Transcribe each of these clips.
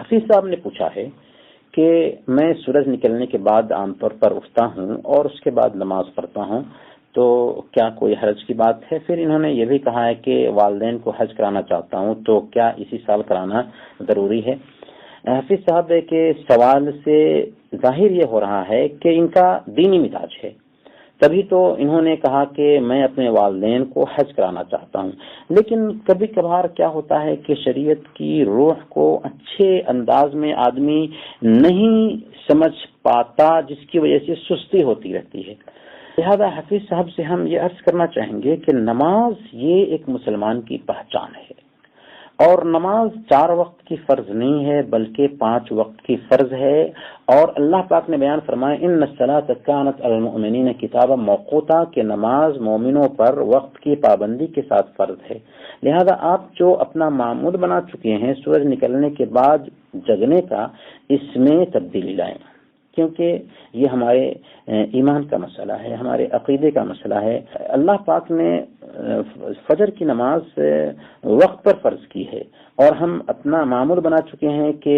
حفیظ صاحب نے پوچھا ہے کہ میں سورج نکلنے کے بعد عام طور پر اٹھتا ہوں اور اس کے بعد نماز پڑھتا ہوں، تو کیا کوئی حرج کی بات ہے؟ پھر انہوں نے یہ بھی کہا ہے کہ والدین کو حج کرانا چاہتا ہوں، تو کیا اسی سال کرانا ضروری ہے؟ حفیظ صاحب کے سوال سے ظاہر یہ ہو رہا ہے کہ ان کا دینی مزاج ہے، تبھی تو انہوں نے کہا کہ میں اپنے والدین کو حج کرانا چاہتا ہوں۔ لیکن کبھی کبھار کیا ہوتا ہے کہ شریعت کی روح کو اچھے انداز میں آدمی نہیں سمجھ پاتا، جس کی وجہ سے سستی ہوتی رہتی ہے۔ لہذا حفیظ صاحب سے ہم یہ عرض کرنا چاہیں گے کہ نماز یہ ایک مسلمان کی پہچان ہے، اور نماز 4 وقت کی فرض نہیں ہے بلکہ 5 وقت کی فرض ہے، اور اللہ پاک نے بیان فرمایا ان الصلاۃ کانت علی المؤمنین کتابا موقوتا، کہ نماز مومنوں پر وقت کی پابندی کے ساتھ فرض ہے۔ لہذا آپ جو اپنا معمول بنا چکے ہیں سورج نکلنے کے بعد جگنے کا، اس میں تبدیلی لائیں، کیونکہ یہ ہمارے ایمان کا مسئلہ ہے، ہمارے عقیدے کا مسئلہ ہے۔ اللہ پاک نے فجر کی نماز وقت پر فرض کی ہے، اور ہم اپنا معمول بنا چکے ہیں کہ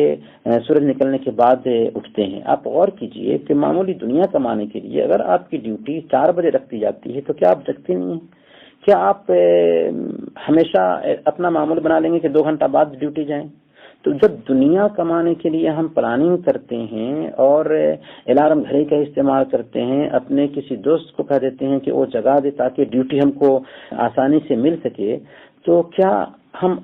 سورج نکلنے کے بعد اٹھتے ہیں۔ آپ غور کیجئے کہ معمولی دنیا کمانے کے لیے اگر آپ کی ڈیوٹی 4 بجے رکھتی جاتی ہے تو کیا آپ جگتے نہیں ہیں؟ کیا آپ ہمیشہ اپنا معمول بنا لیں گے کہ 2 گھنٹہ بعد ڈیوٹی جائیں؟ تو جب دنیا کمانے کے لیے ہم پلاننگ کرتے ہیں اور الارم گھڑی کا استعمال کرتے ہیں، اپنے کسی دوست کو کہہ دیتے ہیں کہ وہ جگا دے تاکہ ڈیوٹی ہم کو آسانی سے مل سکے، تو کیا ہم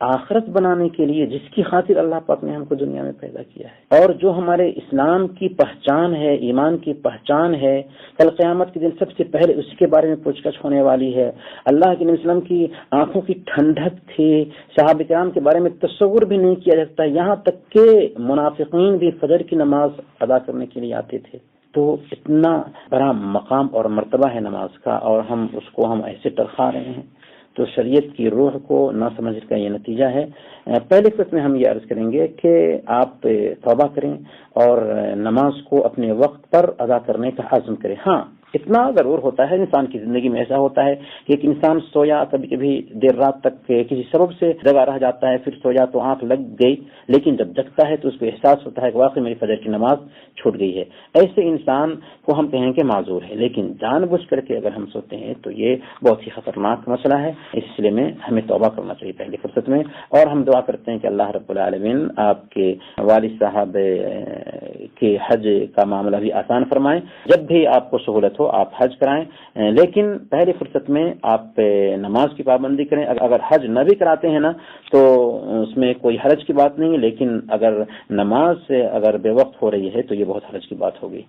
آخرت بنانے کے لیے، جس کی خاطر اللہ پاک نے ہم کو دنیا میں پیدا کیا ہے، اور جو ہمارے اسلام کی پہچان ہے، ایمان کی پہچان ہے، کل قیامت کے دن سب سے پہلے اس کے بارے میں پوچھ گچھ ہونے والی ہے۔ اللہ کے نبی صلی اللہ علیہ وسلم کی آنکھوں کی ٹھنڈک تھی، صحابہ کرام کے بارے میں تصور بھی نہیں کیا جاتا، یہاں تک کہ منافقین بھی فجر کی نماز ادا کرنے کے لیے آتے تھے۔ تو اتنا بڑا مقام اور مرتبہ ہے نماز کا، اور ہم اس کو ایسے ٹرخا رہے ہیں، تو شریعت کی روح کو نہ سمجھ کا یہ نتیجہ ہے۔ پہلے قسط میں ہم یہ عرض کریں گے کہ آپ توبہ کریں اور نماز کو اپنے وقت پر ادا کرنے کا عزم کریں۔ ہاں، اتنا ضرور ہوتا ہے، انسان کی زندگی میں ایسا ہوتا ہے کہ ایک انسان سویا، کبھی کبھی دیر رات تک کسی سبب سے جگہ رہ جاتا ہے، پھر سویا تو آنکھ لگ گئی، لیکن جب جگتا ہے تو اس کو احساس ہوتا ہے کہ واقعی میری فجر کی نماز چھوٹ گئی ہے۔ ایسے انسان کو ہم کہیں کہ معذور ہے، لیکن جان بوجھ کر کے اگر ہم سوتے ہیں تو یہ بہت ہی خطرناک مسئلہ ہے۔ اس سلسلے میں ہمیں توبہ کرنا چاہیے پہلی فرصت میں، اور ہم دعا کرتے ہیں کہ اللہ رب العالمین آپ کے والد صاحب کے حج کا معاملہ بھی آسان فرمائیں، جب بھی آپ کو سہولت ہو آپ حج کرائیں، لیکن پہلی فرصت میں آپ نماز کی پابندی کریں۔ اگر حج نہ بھی کراتے ہیں نا تو اس میں کوئی حرج کی بات نہیں ہے، لیکن اگر نماز سے اگر بے وقت ہو رہی ہے تو یہ بہت حرج کی بات ہوگی۔